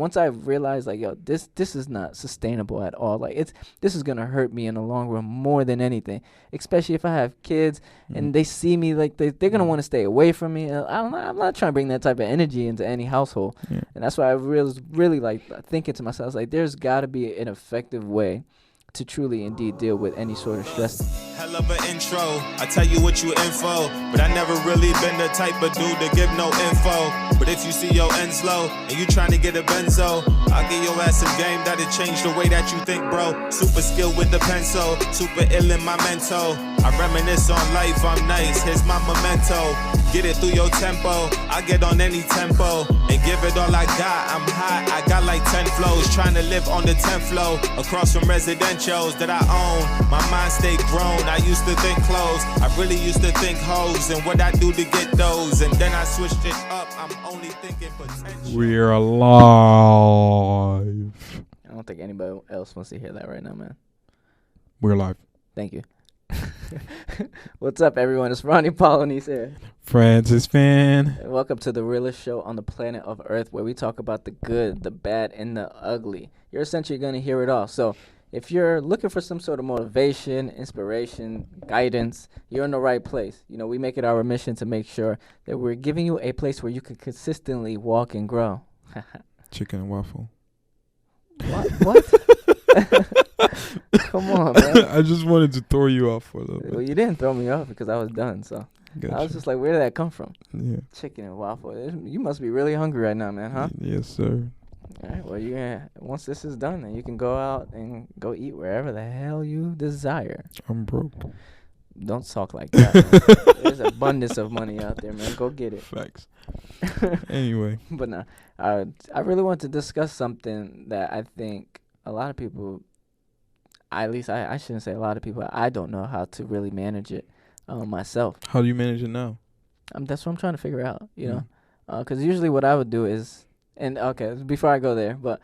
once I realized like, yo, this is not sustainable at all. Like this is gonna hurt me in the long run more than anything. Especially if I have kids and they see me like they're gonna want to stay away from me. I'm not trying to bring that type of energy into any household. Yeah. And that's why I really like thinking to myself, like, there's got to be an effective way to truly indeed deal with any sort of stress. Hell of an intro, I tell you what you info, but I never really been the type of dude to give no info. But if you see your ends low and you trying to get a benzo, I'll give your ass some game that'll change the way that you think, bro. Super skilled with the pencil, super ill in my mental. I reminisce on life, I'm nice, here's my memento. Get it through your tempo, I get on any tempo and give it all I got. I'm hot, I got like 10 flows, trying to live on the 10th floor, across from residentials that I own. My mind stay grown, I used to think clothes, I really used to think hoes and what I do to get those, and then I switched it up. I'm only thinking potential. We're alive. I don't think anybody else wants to hear that right now, man. We're alive. Thank you. What's up, everyone? It's Ronnie Polonese here. Francis Fan. And welcome to the realest show on the planet of Earth, where we talk about the good, the bad, and the ugly. You're essentially going to hear it all. So if you're looking for some sort of motivation, inspiration, guidance, you're in the right place. You know, we make it our mission to make sure that we're giving you a place where you can consistently walk and grow. Chicken and waffle. What? Come on, man. I just wanted to throw you off for a little bit. Well, you didn't throw me off because I was done, so Gotcha. I was just like, where did that come from? Yeah. Chicken and waffle. You must be really hungry right now, man, huh? Yes, sir. All right, well, once this is done, then you can go out and go eat wherever the hell you desire. I'm broke. Don't talk like that. There's abundance of money out there, man. Go get it. Facts. Anyway. But no, I really want to discuss something that I think a lot of people, at least I shouldn't say a lot of people, I don't know how to really manage it myself. How do you manage it now? That's what I'm trying to figure out, you know, because usually what I would do is, and okay, before I go there, but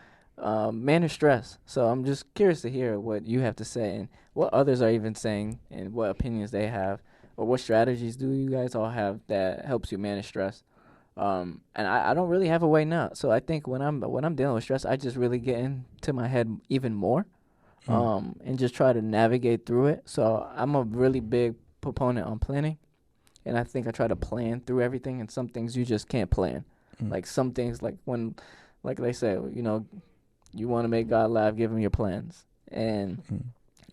manage stress. So I'm just curious to hear what you have to say and what others are even saying and what opinions they have, or what strategies do you guys all have that helps you manage stress. And I don't really have a way now. So I think when I'm dealing with stress, I just really get into my head even more, and just try to navigate through it. So I'm a really big proponent on planning, and I think I try to plan through everything. And some things you just can't plan. Like some things, like when, like they say, you know, you want to make God laugh, give him your plans. And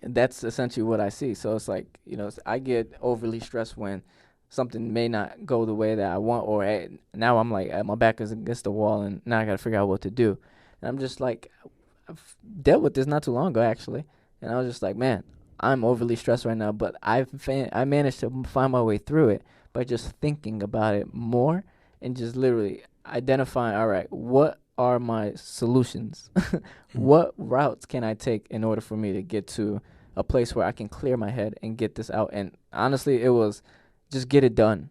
that's essentially what I see. So it's like, you know, I get overly stressed when something may not go the way that I want, or now I'm like, my back is against the wall and now I got to figure out what to do. And I'm just like, I've dealt with this not too long ago, actually. And I was just like, man, I'm overly stressed right now, but I managed to find my way through it by just thinking about it more and just literally identifying, all right, what are my solutions? What routes can I take in order for me to get to a place where I can clear my head and get this out? And honestly, it was just get it done.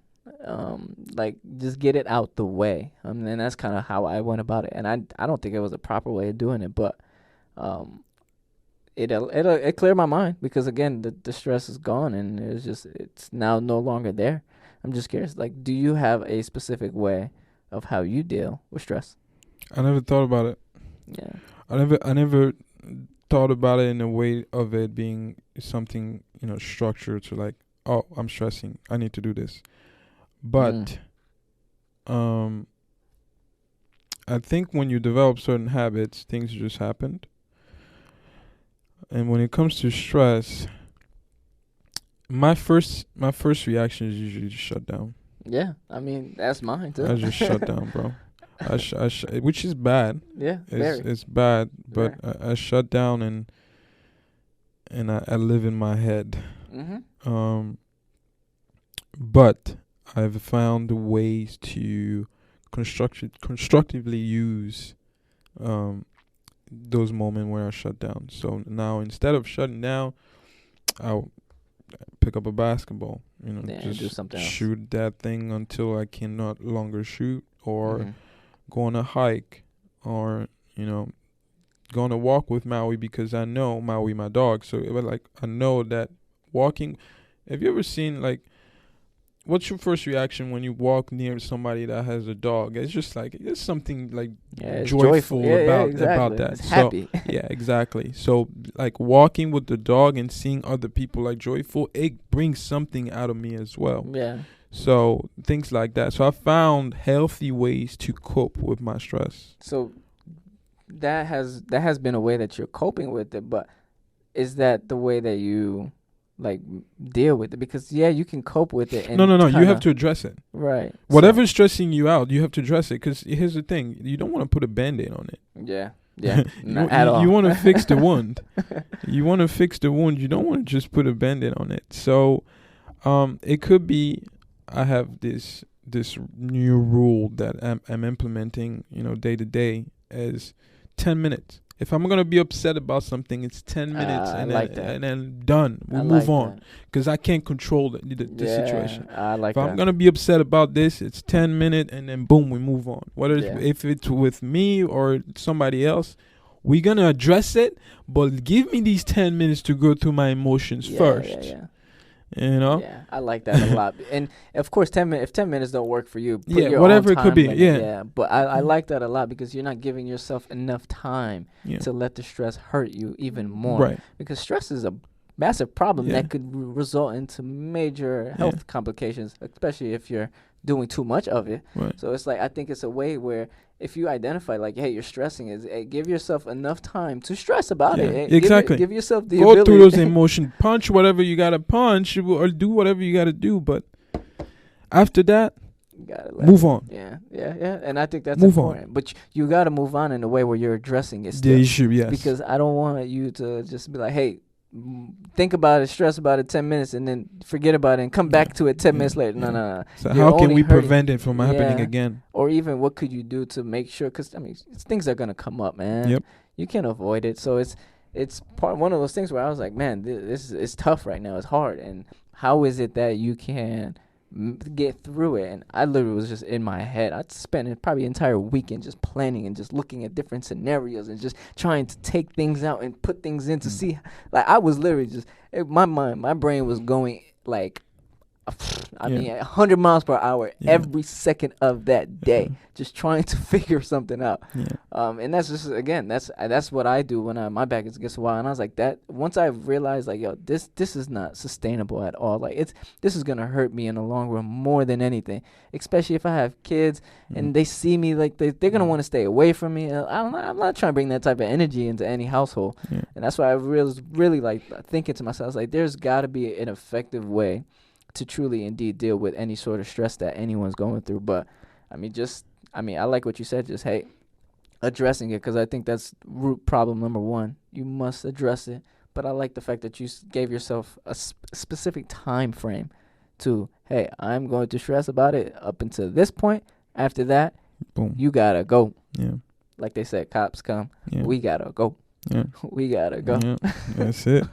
Like, just get it out the way. And that's kind of how I went about it. And I don't think it was a proper way of doing it, but it cleared my mind because, again, the stress is gone and it's now no longer there. I'm just curious, like, do you have a specific way of how you deal with stress? I never thought about it. Yeah. I never thought about it in a way of it being something, you know, structured to like, oh, I'm stressing, I need to do this. But I think when you develop certain habits, things just happened. And when it comes to stress, my first reaction is usually to shut down. Yeah, I mean, that's mine too. I just shut down, bro. Which is bad. Yeah, it's bad, but I shut down and I live in my head. But I've found ways to constructively use those moments where I shut down. So now instead of shutting down, I'll pick up a basketball, you know, just do something else. Shoot that thing until I cannot longer shoot, or go on a hike, or, you know, go on a walk with Maui because I know Maui, my dog. So it was like, I know that walking, have you ever seen like what's your first reaction when you walk near somebody that has a dog? It's just like it's something like It's joyful Yeah, about exactly. that. It's So happy. yeah, exactly. So like walking with the dog and seeing other people like joyful, it brings something out of me as well. Yeah. So things like that. So I found healthy ways to cope with my stress. So that has been a way that you're coping with it, but is that the way that you like deal with it? Because you can cope with it. And No. You have kinda- to address it. right. Whatever's stressing you out, you have to address it. Because here's the thing: you don't want to put a Band-Aid on it. Yeah. Yeah. you Not at all. you want to fix the wound. You want to fix the wound. You don't want to just put a Band-Aid on it. So, it could be I have this new rule that I'm implementing, day to day, is 10 minutes. If I'm gonna be upset about something, it's 10 minutes, and then done. We move on, because I can't control the situation. I like If that. I'm gonna be upset about this, it's 10 minutes, and then boom, we move on. Whether if it's with me or somebody else, we're gonna address it. But give me these 10 minutes to go through my emotions first. Yeah. Yeah, I like that a lot. And of course, 10 minutes. If 10 minutes don't work for you, put your whatever own it could be. limit. Yeah. But I like that a lot, because you're not giving yourself enough time Yeah. to let the stress hurt you even more. Right. Because stress is a massive problem Yeah. that could result into major health complications, especially if you're doing too much of it. Right. So it's like, I think it's a way where if you identify like, hey, you're stressing, give yourself enough time to stress about it. Exactly. Give yourself the Go ability. through those emotions. Punch whatever you gotta punch, or do whatever you gotta do. But after that, You gotta let move on. Yeah. And I think that's Move on. important. But you got to move on in a way where you're addressing it The still. issue, yes. Because I don't want you to just be like, hey, think about it, stress about it 10 minutes, and then forget about it and come back to it 10 minutes later. No. So You're how can only we hurting- prevent it from happening Yeah. again? Or even what could you do to make sure? Because, I mean, things are going to come up, man. Yep. You can't avoid it. So it's one of those things where I was like, man, this is tough right now. It's hard. And how is it that you can get through it? And I literally was just in my head. I'd spent probably an entire weekend just planning and just looking at different scenarios and just trying to take things out and put things in to see. Like, I was literally just, my brain was going like, I mean, 100 miles per hour every second of that day, just trying to figure something out. Yeah. And that's just, again, that's what I do when my back is against the wall. And I was like, that once I realized, like, yo, this is not sustainable at all. Like, this is gonna hurt me in the long run more than anything. Especially if I have kids and they see me, like, they're gonna want to stay away from me. I'm not trying to bring that type of energy into any household. Yeah. And that's why I was really like thinking to myself, I was like, there's got to be an effective way to truly indeed deal with any sort of stress that anyone's going through. But I like what you said, just, hey, addressing it, because I think that's root problem number one. You must address it. But I like the fact that you gave yourself a specific time frame to, hey, I'm going to stress about it up until this point. After that, Boom. you gotta go. Yeah. Like they said, cops come. Yeah. We gotta go. Yeah. We gotta go. Yeah. That's it.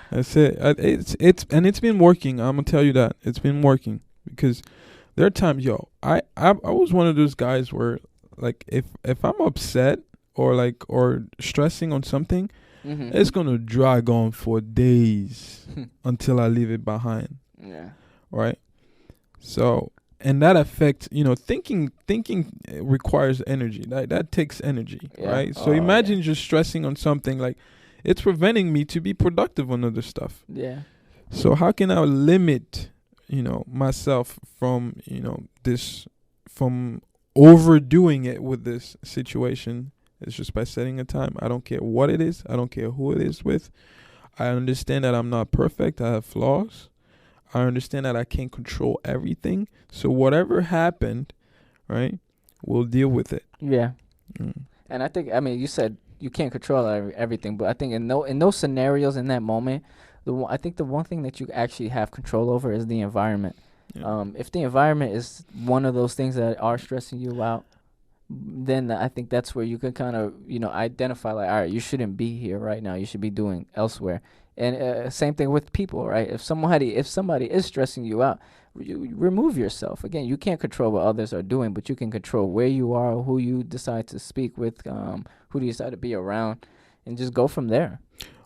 That's it. It's been working. I'm gonna tell you that it's been working, because there are times, I was one of those guys where, like, if I'm upset or stressing on something, it's gonna drag on for days until I leave it behind. Yeah. Right. So, and that affects, thinking requires energy. That takes energy, right? So imagine just stressing on something, like, it's preventing me to be productive on other stuff. Yeah. So how can I limit, myself from, from overdoing it with this situation? It's just by setting a time. I don't care what it is. I don't care who it is with. I understand that I'm not perfect. I have flaws. I understand that I can't control everything. So whatever happened, right, we'll deal with it. Yeah. And I think, you said you can't control everything, but I think in those scenarios, in that moment, I think the one thing that you actually have control over is the environment. Yeah. If the environment is one of those things that are stressing you out, then I think that's where you can kind of, identify, like, all right, you shouldn't be here right now. You should be doing elsewhere. And same thing with people, right? If somebody is stressing you out, you remove yourself. Again, you can't control what others are doing, but you can control where you are, who you decide to speak with, who do you decide to be around, and just go from there.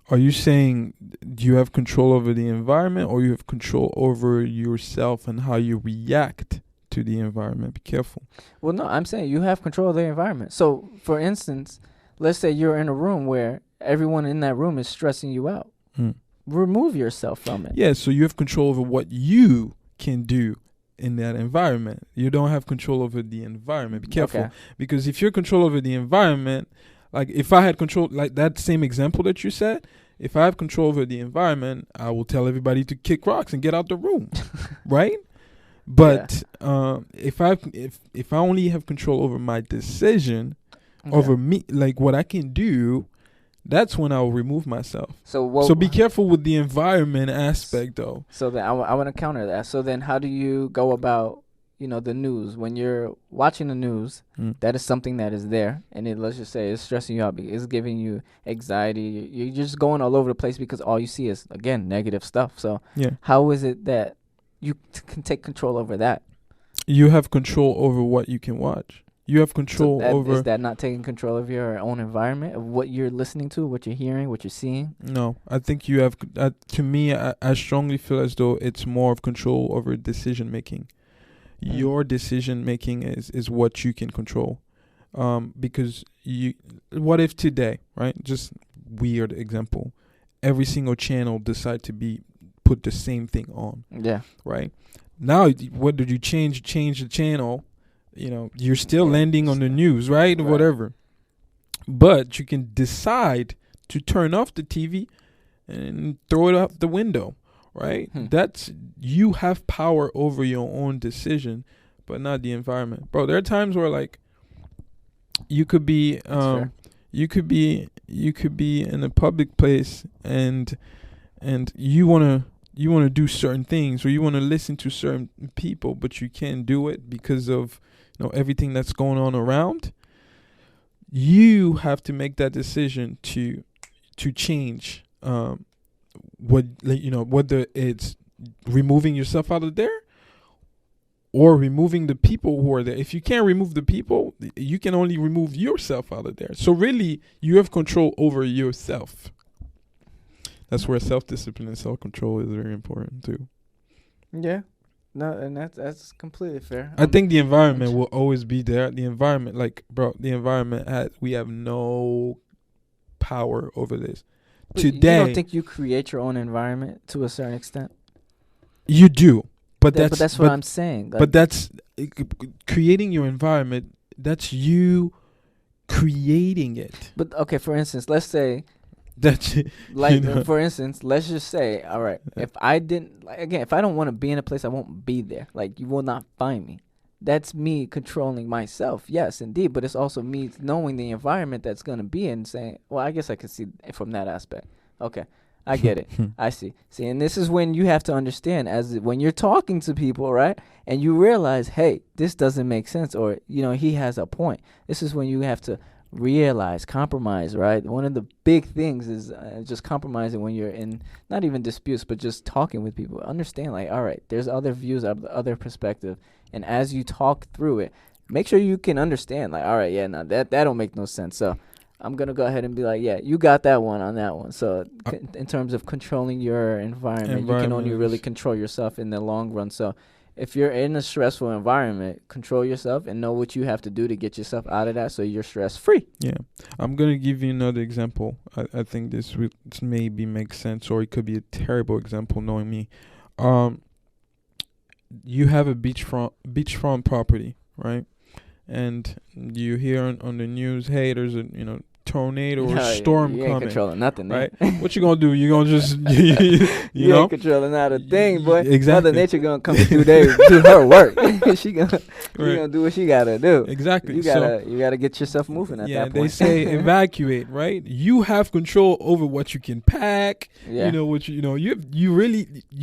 Are you saying you have control over the environment, or you have control over yourself and how you react to the environment? Be careful. Well, no, I'm saying you have control of the environment. So, for instance, let's say you're in a room where everyone in that room is stressing you out. Remove yourself from it. Yeah, so you have control over what you can do in that environment. You don't have control over the environment. Be careful. Okay. Because if you're control over the environment, like if I had control, like that same example that you said, if I have control over the environment, I will tell everybody to kick rocks and get out the room, right? But if I only have control over my decision, over me, like what I can do, that's when I'll remove myself. So be careful with the environment aspect, though. So then I want to counter that. So then how do you go about, the news? When you're watching the news, that is something that is there, and let's just say it's stressing you out. It's giving you anxiety. You're just going all over the place because all you see is, again, negative stuff. So how is it that you can take control over that? You have control over what you can watch. You have control over... Is that not taking control of your own environment, of what you're listening to, what you're hearing, what you're seeing? No, I think you have... to me, I strongly feel as though it's more of control over decision-making. Your decision-making is what you can control. Because what if today, right? Just weird example. Every single channel decide to put the same thing on. Yeah. Right? Now, what did you change the channel? You're still landing on the news, right? Or whatever. But you can decide to turn off the TV and throw it out the window, right? That's, you have power over your own decision, but not the environment. Bro, there are times where like you could be you could be in a public place and you want to do certain things, or you want to listen to certain people, but you can't do it because of everything that's going on around. You have to make that decision to change whether it's removing yourself out of there or removing the people who are there. If you can't remove the people, you can only remove yourself out of there. So really, you have control over yourself. That's where self-discipline and self-control is very important too. Yeah. No, and that's completely fair. I think the environment will always be there. The environment, we have no power over this. But today, you don't think you create your own environment to a certain extent? You do, but that's what I'm saying. But that's creating your environment. That's you creating it. But okay, for instance, let's say. That's for instance, let's just say, all right, if I don't want to be in a place, I won't be there. Like, you will not find me. That's me controlling myself. Yes, indeed. But it's also me knowing the environment that's going to be in, saying, well, I guess I could see it from that aspect. Okay. I get it. I see. See, and this is when you have to understand, when you're talking to people, right? And you realize, hey, this doesn't make sense, or, he has a point. This is when you have to realize, compromise, right? One of the big things is just compromising when you're in not even disputes, but just talking with people. Understand, like, all right, there's other views, other perspective, and as you talk through it, make sure you can understand, like, all right, yeah, no, that don't make no sense. So I'm gonna go ahead and be like, yeah, you got that one on that one. So in terms of controlling your environment, you can only really control yourself in the long run. So if you're in a stressful environment, control yourself and know what you have to do to get yourself out of that so you're stress-free. Yeah. I'm going to give you another example. I think this maybe makes sense, or it could be a terrible example knowing me. You have a beachfront property, right? And you hear on the news, hey, there's a, tornado or storm coming. You ain't controlling nothing, right? What you gonna do? You gonna just you ain't controlling not a thing, boy. Exactly. Mother Nature gonna come and do her work. she gonna do what she gotta do. Exactly. You gotta get yourself moving at that point. Yeah, they say evacuate, right? You have control over what you can pack. Yeah. You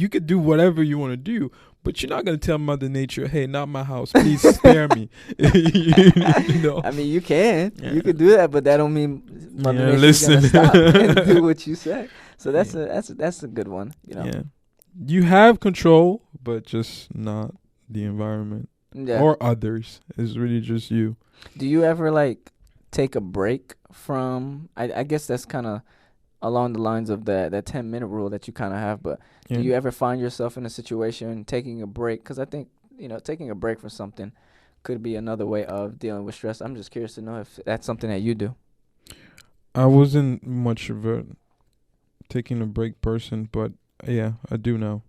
could do whatever you want to do. But you're not going to tell Mother Nature, hey, not my house. Please spare me. I mean, you can. Yeah. You could do that, but that don't mean Mother Nature's going to stop and do what you say. So that's a good one. Yeah. You have control, but just not the environment or others. It's really just you. Do you ever, take a break from... I guess that's kind of along the lines of that 10-minute rule that you kind of have, but Yeah. do you ever find yourself in a situation taking a break? Because I think, taking a break from something could be another way of dealing with stress. I'm just curious to know if that's something that you do. I wasn't much of a taking a break person, but yeah, I do now.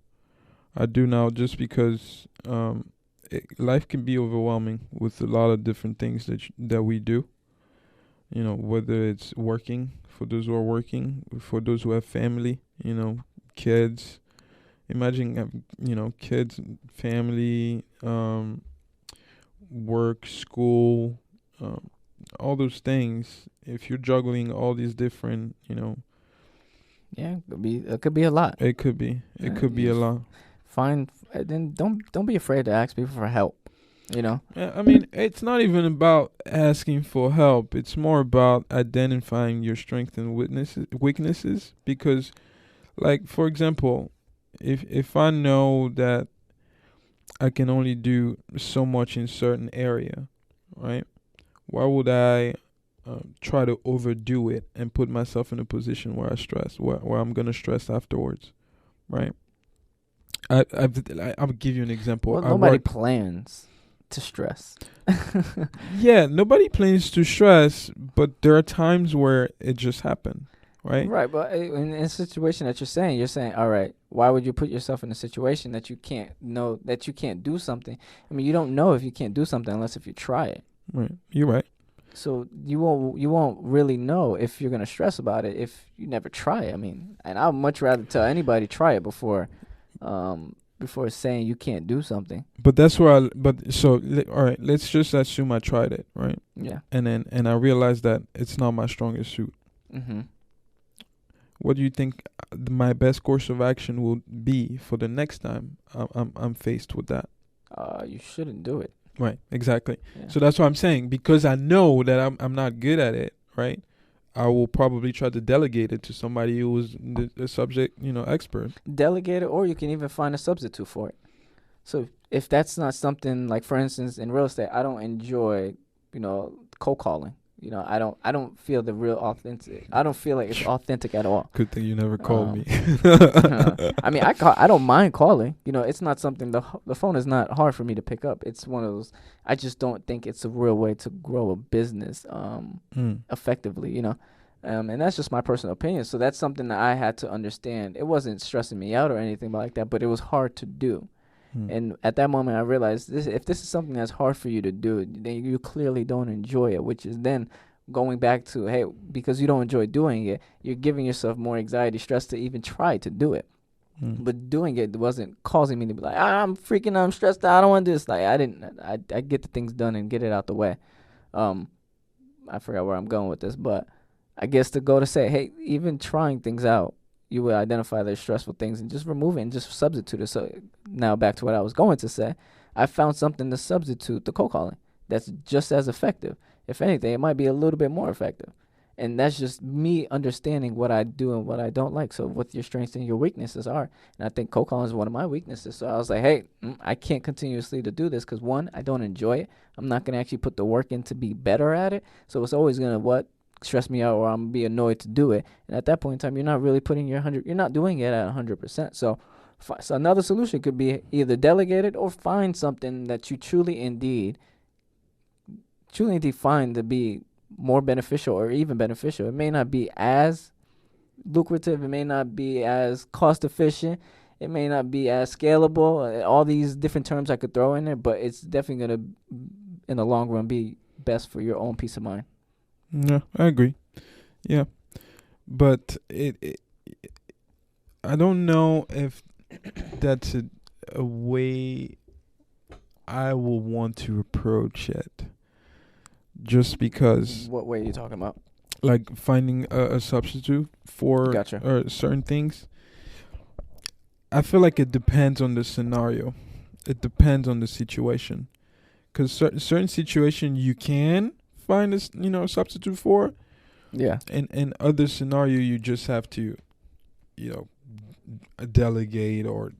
I do now just because life can be overwhelming with a lot of different things that we do. Whether it's working, for those who are working, for those who have family, kids. Imagine, kids, family, work, school, all those things. If you're juggling all these different, Yeah, it could be a lot. it could be a lot. Then don't be afraid to ask people for help. Yeah, I mean, it's not even about asking for help. It's more about identifying your strengths and weaknesses. Because, like, for example, if I know that I can only do so much in certain area, right? Why would I try to overdo it and put myself in a position where where I'm gonna stress afterwards, right? I'll give you an example. Well, nobody plans to stress. Yeah, nobody plans to stress, but there are times where it just happened, right? Right, but in a situation that you're saying, all right, why would you put yourself in a situation that you can't do something? I mean, you don't know if you can't do something unless if you try it. Right, you're right. So you won't really know if you're gonna stress about it if you never try it. I mean, and I'd much rather tell anybody try it before saying you can't do something. But that's where all right, let's just assume I tried it, right? Yeah. And I realized that it's not my strongest suit. Mm-hmm. What do you think my best course of action will be for the next time I'm faced with that? You shouldn't do it. Right, exactly. Yeah. So that's what I'm saying, because I know that I'm not good at it, right? I will probably try to delegate it to somebody who is the subject, expert. Delegate it, or you can even find a substitute for it. So if that's not something, like, for instance, in real estate, I don't enjoy, cold calling. I don't feel the real authentic. I don't feel like it's authentic at all. Good thing you never called me. I mean, I don't mind calling. It's not something, the phone is not hard for me to pick up. It's one of those, I just don't think it's a real way to grow a business effectively, and that's just my personal opinion. So that's something that I had to understand. It wasn't stressing me out or anything like that, but it was hard to do. And at that moment, I realized if this is something that's hard for you to do, then you clearly don't enjoy it, which is then going back to, hey, because you don't enjoy doing it, you're giving yourself more anxiety, stress to even try to do it. But doing it wasn't causing me to be like, I'm stressed out, I don't want to do this. Like, I get the things done and get it out the way. I forgot where I'm going with this, but I guess to go to say, hey, even trying things out, you will identify those stressful things and just remove it and just substitute it. So now back to what I was going to say. I found something to substitute the cold calling that's just as effective. If anything, it might be a little bit more effective. And that's just me understanding what I do and what I don't like. So what your strengths and your weaknesses are. And I think cold calling is one of my weaknesses. So I was like, hey, I can't continuously to do this because, one, I don't enjoy it. I'm not going to actually put the work in to be better at it. So it's always going to stress me out, or I'm gonna be annoyed to do it. And at that point in time, you're not really putting you're not doing it at 100%. So another solution could be either delegate it or find something that you truly indeed find to be more beneficial or even beneficial. It may not be as lucrative, it may not be as cost efficient, it may not be as scalable, all these different terms I could throw in there, but it's definitely gonna, in the long run, be best for your own peace of mind. Yeah, I agree. Yeah, but I don't know if that's a way I will want to approach it. Just because. What way are you talking about? Like finding a substitute for certain things. I feel like it depends on the scenario. It depends on the situation. Because certain situation you can find a substitute for. Yeah. And other scenario you just have to, delegate or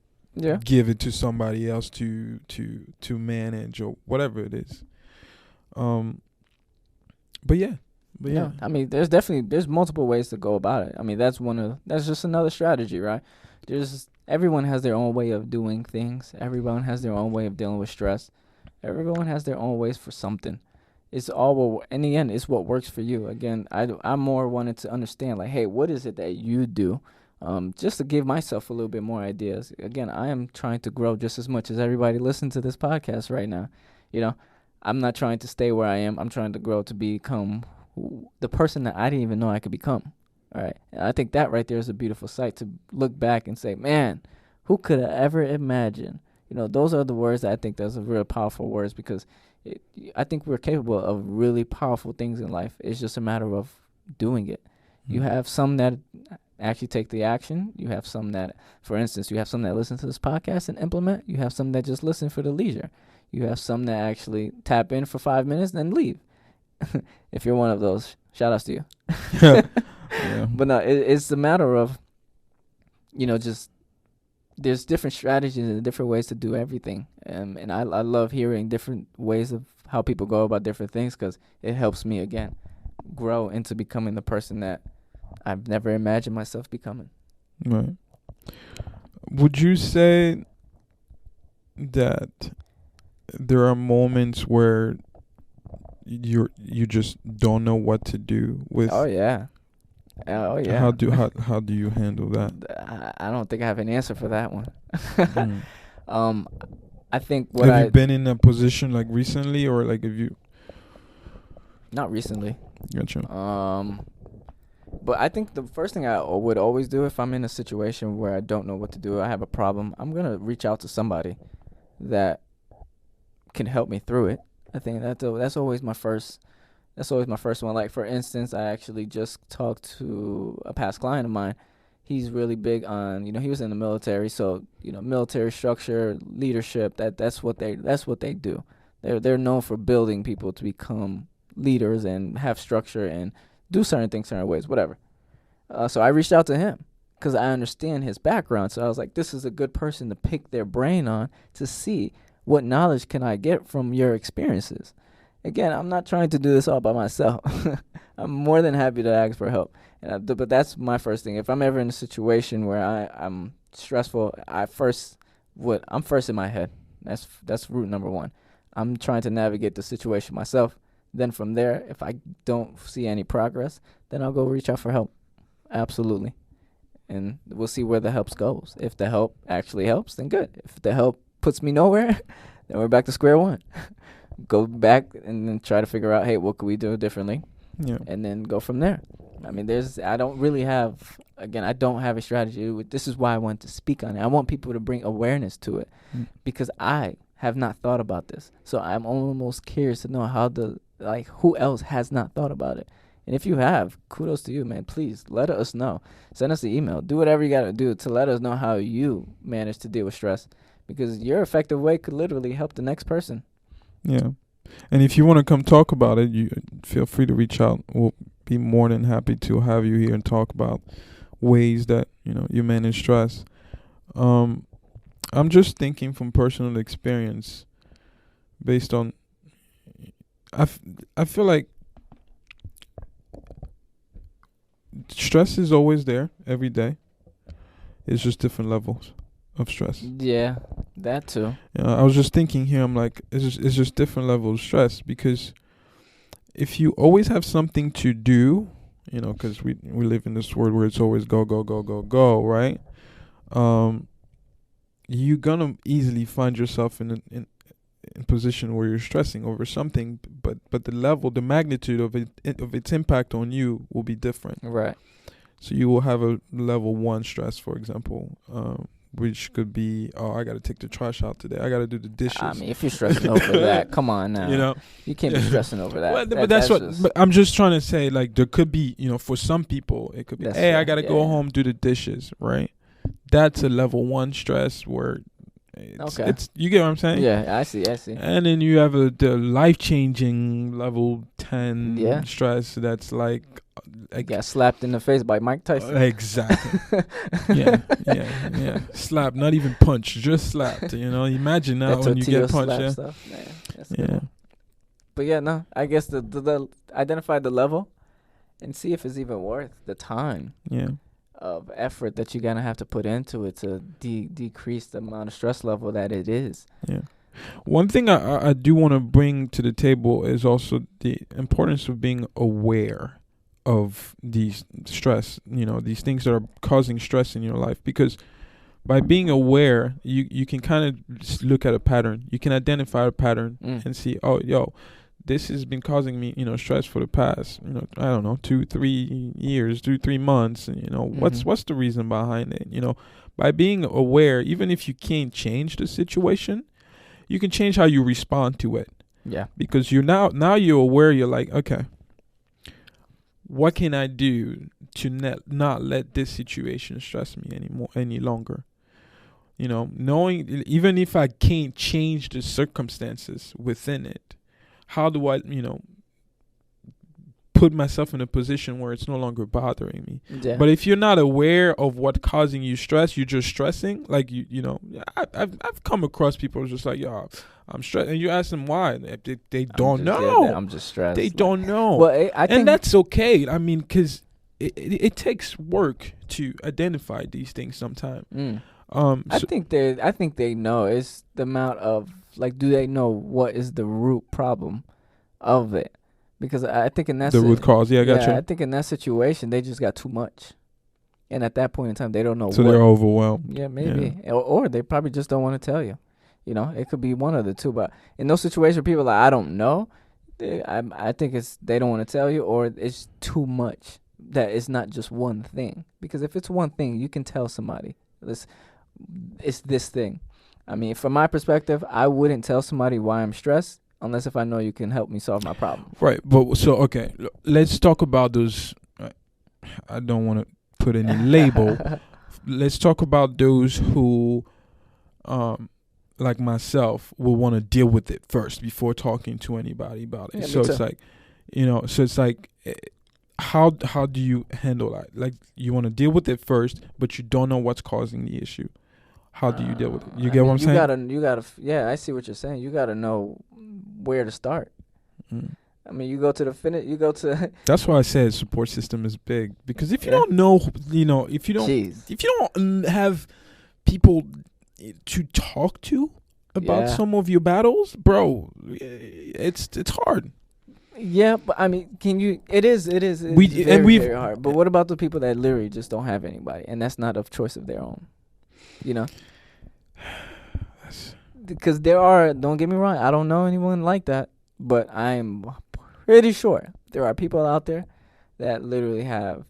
give it to somebody else to manage or whatever it is. But yeah, But yeah, I mean, there's multiple ways to go about it. I mean, that's just another strategy, right? Everyone has their own way of doing things. Everyone has their own way of dealing with stress. Everyone has their own ways for something. It's all in the end, it's what works for you. Again, I'm more wanted to understand, like, hey, what is it that you do? Just to give myself a little bit more ideas. Again, I am trying to grow just as much as everybody listening to this podcast right now. You know, I'm not trying to stay where I am. I'm trying to grow to become the person that I didn't even know I could become. All right. And I think that right there is a beautiful sight to look back and say, man, who could have ever imagined? You know, those are the words that I think those are real powerful words, because I think we're capable of really powerful things in life. It's just a matter of doing it. You have some that actually take the action. You have some that, for instance, you have some that listen to this podcast and implement. You have some that just listen for the leisure. You have some that actually tap in for 5 minutes and then leave. If you're one of those, shout outs to you. Yeah. But no, it's a matter of, you know, just there's different strategies and different ways to do everything. And I love hearing different ways of how people go about different things, because it helps me, again, grow into becoming the person that I've never imagined myself becoming. Right. Would you say that there are moments where you just don't know what to do with? Oh yeah. How do you handle that? I don't think I have an answer for that one. Mm. I think have you been in a position like recently, or like have you? Not recently. Gotcha. But I think the first thing I would always do if I'm in a situation where I don't know what to do, I have a problem, I'm gonna reach out to somebody that can help me through it. I think that's always my first. That's always my first one. Like, for instance, I actually just talked to a past client of mine. He's really big on, he was in the military, so military structure, leadership. That's what they do. They're known for building people to become leaders and have structure and do certain things certain ways, whatever. So I reached out to him because I understand his background. So I was like, this is a good person to pick their brain on to see what knowledge can I get from your experiences. Again, I'm not trying to do this all by myself. I'm more than happy to ask for help. But that's my first thing. If I'm ever in a situation where I'm stressful, I'm first in my head. That's route number one. I'm trying to navigate the situation myself. Then from there, if I don't see any progress, then I'll go reach out for help. Absolutely. And we'll see where the help goes. If the help actually helps, then good. If the help puts me nowhere, then we're back to square one. Go back and then try to figure out, hey, what could we do differently? Yeah. And then go from there. I mean, I don't have a strategy. This is why I want to speak on it. I want people to bring awareness to it because I have not thought about this. So I'm almost curious to know who else has not thought about it. And if you have, kudos to you, man. Please let us know. Send us an email. Do whatever you got to do to let us know how you manage to deal with stress, because your effective way could literally help the next person. Yeah. And if you want to come talk about it, you feel free to reach out. We'll be more than happy to have you here and talk about ways that, you manage stress. I'm just thinking from personal experience based on, I feel like stress is always there every day. It's just different levels of stress. Yeah, that too. I was just thinking here, I'm like, it's just different levels of stress, because if you always have something to do, because we live in this world where it's always go, go, go, go, go, right? You're gonna easily find yourself in a position where you're stressing over something, but the magnitude of its impact on you will be different. Right. So you will have a level 1 stress, for example, which could be, I got to take the trash out today. I got to do the dishes. I mean, if you're stressing over that, come on now. You can't be stressing over that. Well, but that's what. But I'm just trying to say, like, there could be, for some people, it could be, hey, I got to go home, do the dishes, right? That's a level 1 stress where it's you get what I'm saying? Yeah, I see. And then you have the life-changing level 10 stress that's like got slapped in the face by Mike Tyson. Exactly. yeah. Slapped, not even punched, just slapped. Imagine now when you get punched. Yeah. But yeah, no. I guess the identify the level. and see if it's even worth the time of effort that you're gonna have to put into it to decrease the amount of stress level that it is. Yeah. One thing I do want to bring to the table is also the importance of being aware of these stress, these things that are causing stress in your life, because by being aware, you can kind of just look at a pattern. You can identify a pattern and see, oh, this has been causing me, stress for the past, I don't know, 2-3 years, 2-3 months. And, what's the reason behind it? By being aware, even if you can't change the situation, you can change how you respond to it. Yeah. Because you're now you're aware. You're like, okay, what can I do to not let this situation stress me any longer? Knowing even if I can't change the circumstances within it, how do I, put myself in a position where it's no longer bothering me? Yeah. But if you're not aware of what's causing you stress, you're just stressing. Like I've come across people who's just like, I'm stressed, and you ask them why, they don't know. I'm just stressed. They don't know. Well, I think, and that's okay. I mean, because it takes work to identify these things sometimes. I think they know. It's the amount of, like, do they know what is the root problem of it? Because I think in that the root cause, I got you. I think in that situation they just got too much, and at that point in time they don't know. So they're overwhelmed. Yeah, maybe, or they probably just don't want to tell you. It could be one of the two. But in those situations, people are like, I don't know. I think it's they don't want to tell you, or it's too much. That it's not just one thing. Because if it's one thing, you can tell somebody. It's this thing. I mean, from my perspective, I wouldn't tell somebody why I'm stressed unless if I know you can help me solve my problem. Right. But so, okay, let's talk about those. I don't want to put any label. Let's talk about those who, like myself, will want to deal with it first before talking to anybody about it. Yeah, so it's like, how do you handle that? Like, you want to deal with it first, but you don't know what's causing the issue. How do you deal with it? You get what I'm saying? You gotta. Yeah, I see what you're saying. You gotta know where to start. I mean, you go to the finish. You go to. That's why I said support system is big, because if you don't know, if you don't have people to talk to about some of your battles, bro, it's hard. Yeah, but I mean, it is very hard. But what about the people that literally just don't have anybody, and that's not a choice of their own? Because there are, don't get me wrong, I don't know anyone like that, but I'm pretty sure there are people out there that literally have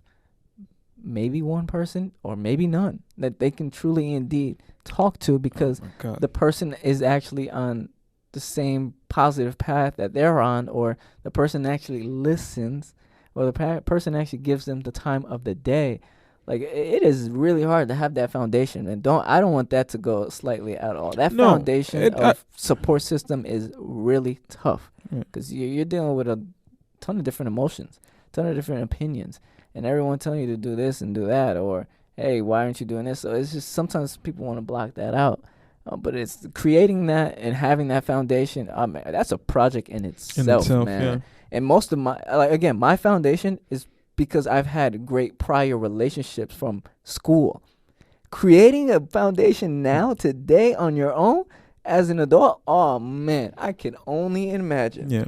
maybe one person or maybe none that they can truly indeed talk to, because the person is actually on the same positive path that they're on, or the person actually listens, or the person actually gives them the time of the day. Like, it is really hard to have that foundation, and I don't want that to go slightly at all. That foundation of support system is really tough, because you're dealing with a ton of different emotions, ton of different opinions, and everyone telling you to do this and do that, or hey, why aren't you doing this? So it's just sometimes people want to block that out, but it's creating that and having that foundation. Man, that's a project in itself, man. Yeah. And most of my foundation is because I've had great prior relationships from school. Creating a foundation now, today, on your own, as an adult, oh, man, I can only imagine. Yeah.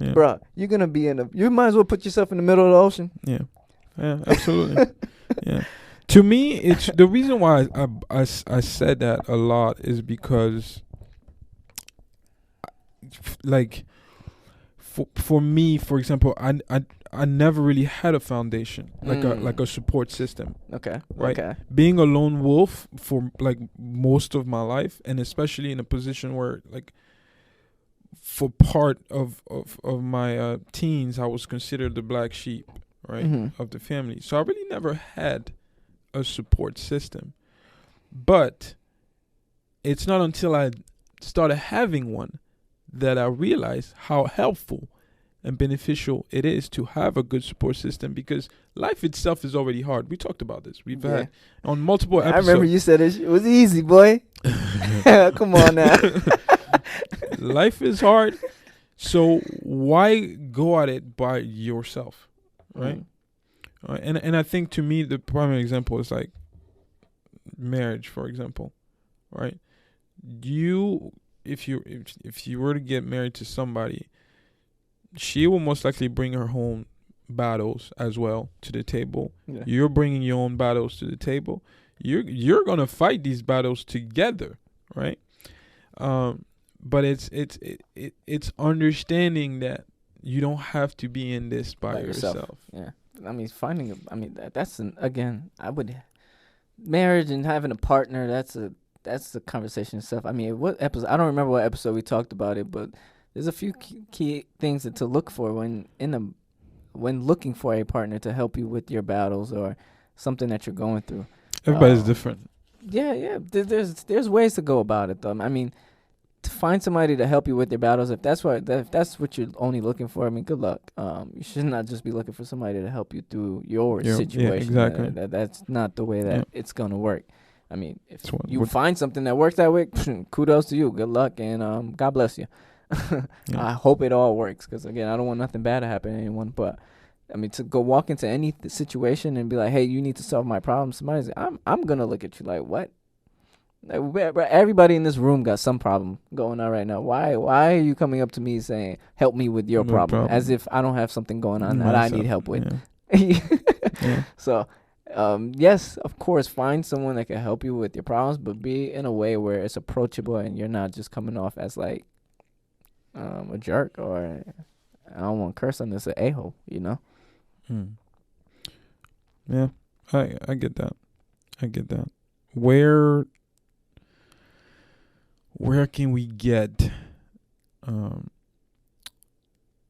Bruh, you're going to be you might as well put yourself in the middle of the ocean. Yeah, absolutely. Yeah. To me, it's the reason why I said that a lot is because, like, for me, for example, I never really had a foundation, like a support system. Okay. Right. Okay. Being a lone wolf for like most of my life, and especially in a position where, like, for part of my teens, I was considered the black sheep, right, of the family. So I really never had a support system. But it's not until I started having one that I realized how helpful and beneficial it is to have a good support system, because life itself is already hard. We talked about this. We've had on multiple episodes. I remember you said it was easy, boy. Come on now. Life is hard. So why go at it by yourself, right? And I think to me the primary example is like marriage, for example, right? If you were to get married to somebody, she will most likely bring her own battles as well to the table. Yeah. You're bringing your own battles to the table. You're gonna fight these battles together, right? But it's understanding that you don't have to be in this by yourself. Yeah, I mean again, marriage and having a partner. That's the conversation itself. I mean, what episode? I don't remember what episode we talked about it, but there's a few key things to look for when looking for a partner to help you with your battles or something that you're going through. Everybody's different. Yeah. There's ways to go about it, though. I mean, to find somebody to help you with your battles, if that's what you're only looking for, I mean, good luck. You should not just be looking for somebody to help you through your situation. Yeah, exactly. That's not the way that it's gonna work. I mean, if you find something that works that way, kudos to you. Good luck, and God bless you. I hope it all works, because again, I don't want nothing bad to happen to anyone. But I mean, to go walk into any situation and be like, "Hey, you need to solve my problem," somebody's, I'm gonna look at you like, "What?" Like, everybody in this room got some problem going on right now. Why are you coming up to me saying, "Help me with your problem," as if I don't have something going on that I need help with? Yeah. So, yes, of course, find someone that can help you with your problems, but be in a way where it's approachable and you're not just coming off as like a jerk, or I don't want to curse on this, an a-hole, you know? Yeah, I get that. Where can we get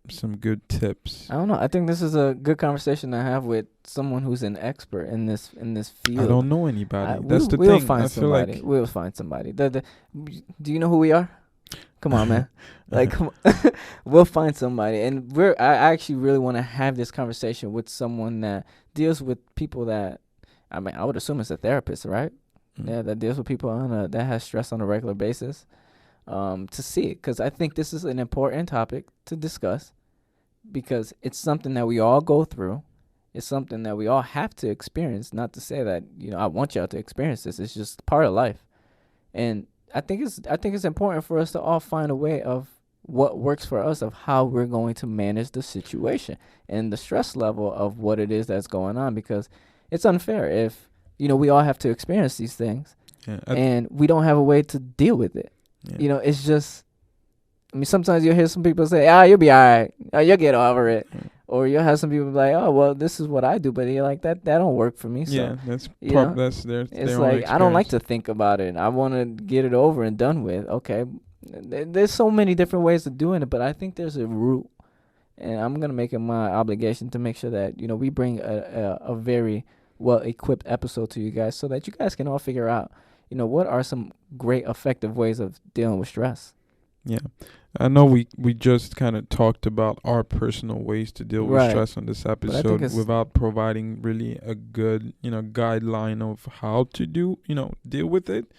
some good tips? I don't know. I think this is a good conversation to have with someone who's an expert in this field. I don't know anybody. That's the thing. We'll find somebody. We'll find somebody. Do you know who we are? Come on, man. Come on. We'll find somebody. And I actually really want to have this conversation with someone that deals with people that, I mean, I would assume it's a therapist, right? Yeah, that deals with people that has stress on a regular basis, to see it, because I think this is an important topic to discuss, because it's something that we all go through. It's something that we all have to experience. Not to say that I want y'all to experience this. It's just part of life, and I think it's important for us to all find a way of what works for us, of how we're going to manage the situation and the stress level of what it is that's going on, because it's unfair if we all have to experience these things, and we don't have a way to deal with it. Yeah. It's just, I mean, sometimes you'll hear some people say, you'll be all right. You'll get over it. Yeah. Or you'll have some people be like, oh, well, this is what I do. But you're like, that don't work for me. So, yeah, that's their it's like, I don't like to think about it. I want to get it over and done with. Okay. There's so many different ways of doing it, but I think there's a route. And I'm going to make it my obligation to make sure that, we bring a very well-equipped episode to you guys, so that you guys can all figure out, what are some great effective ways of dealing with stress. Yeah. I know we just kind of talked about our personal ways to deal with stress on this episode without providing really a good, guideline of how to deal with it,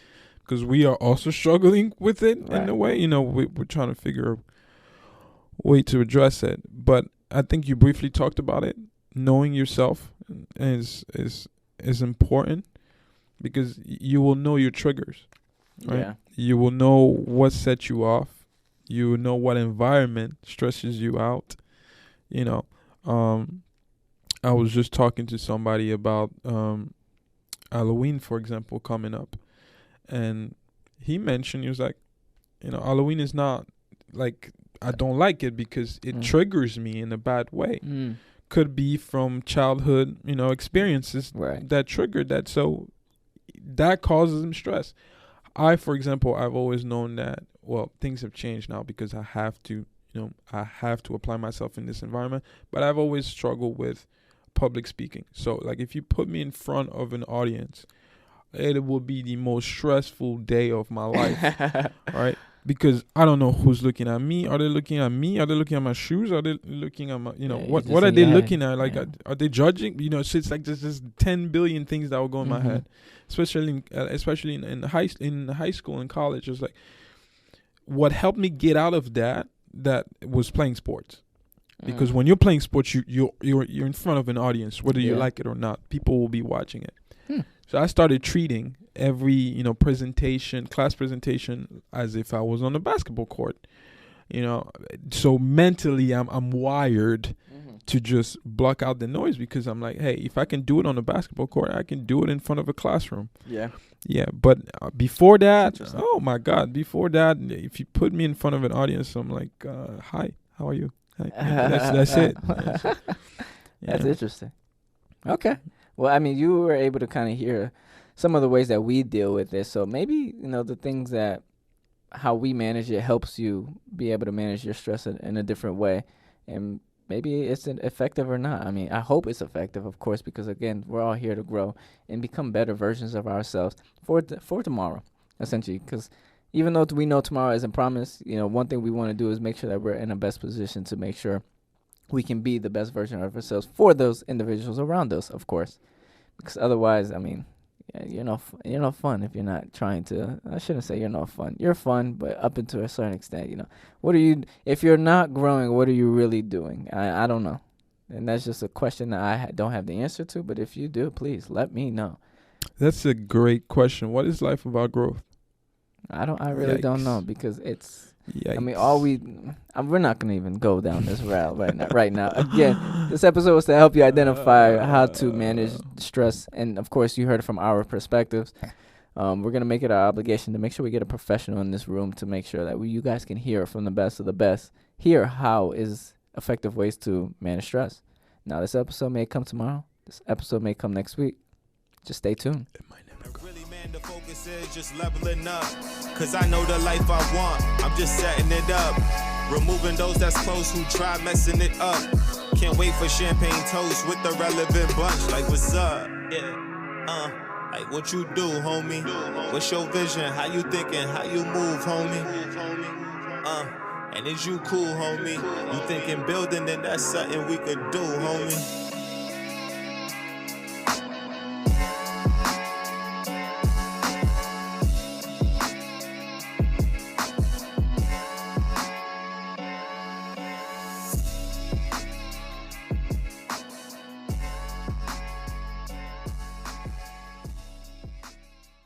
because we are also struggling with it in a way. We're trying to figure a way to address it. But I think you briefly talked about it. Knowing yourself is important, because you will know your triggers, right? Yeah. You will know what sets you off. You will know what environment stresses you out. I was just talking to somebody about Halloween, for example, coming up, and he mentioned, he was like, Halloween is not like, I don't like it because it triggers me in a bad way. Could be from childhood, experiences that triggered that. So that causes him stress. For example, I've always known that, things have changed now because I have to apply myself in this environment. But I've always struggled with public speaking. So like, if you put me in front of an audience, it will be the most stressful day of my life. Right? Because I don't know who's looking at me. Are they looking at me? Are they looking at my shoes? Are they looking at my, what are they looking at? Like, are they judging? So it's like there's 10 billion things that will go in my head, especially in high school and college. It's like, what helped me get out of that was playing sports. because when you're playing sports, you're in front of an audience, whether you like it or not. People will be watching it. So I started treating every class presentation, as if I was on a basketball court. So mentally I'm wired to just block out the noise, because I'm like, hey, if I can do it on a basketball court, I can do it in front of a classroom. Yeah, but before that, oh my God, before that, if you put me in front of an audience, I'm like, hi, how are you? Hi. That's it. That's interesting. Okay. Well, I mean, you were able to kind of hear some of the ways that we deal with this. So maybe, the things that how we manage it helps you be able to manage your stress in a different way. And maybe it's effective or not. I mean, I hope it's effective, of course, because, again, we're all here to grow and become better versions of ourselves for tomorrow, essentially. Because even though we know tomorrow isn't promised, one thing we want to do is make sure that we're in the best position to make sure we can be the best version of ourselves for those individuals around us, of course. Because otherwise, I mean, you're no fun if you're not trying to. I shouldn't say you're no fun. You're fun, but up until a certain extent, What are you? If you're not growing, what are you really doing? I don't know, and that's just a question that I don't have the answer to. But if you do, please let me know. That's a great question. What is life about growth? I really don't know, because it's. Yikes. I mean, we're not gonna even go down this route right now. Again, this episode was to help you identify how to manage stress, and of course, you heard it from our perspectives. We're gonna make it our obligation to make sure we get a professional in this room to make sure that you guys can hear from the best of the best. Hear how is effective ways to manage stress. Now, this episode may come tomorrow. This episode may come next week. Just stay tuned. It might never come. Really, man, the focus is just leveling up. Cause I know the life I want, I'm just setting it up. Removing those that's close who try messing it up. Can't wait for champagne toast with the relevant bunch. Like, what's up? Yeah, like what you do, homie? What's your vision? How you thinking? How you move, homie? And is you cool, homie? You thinking building, then that's something we could do, homie.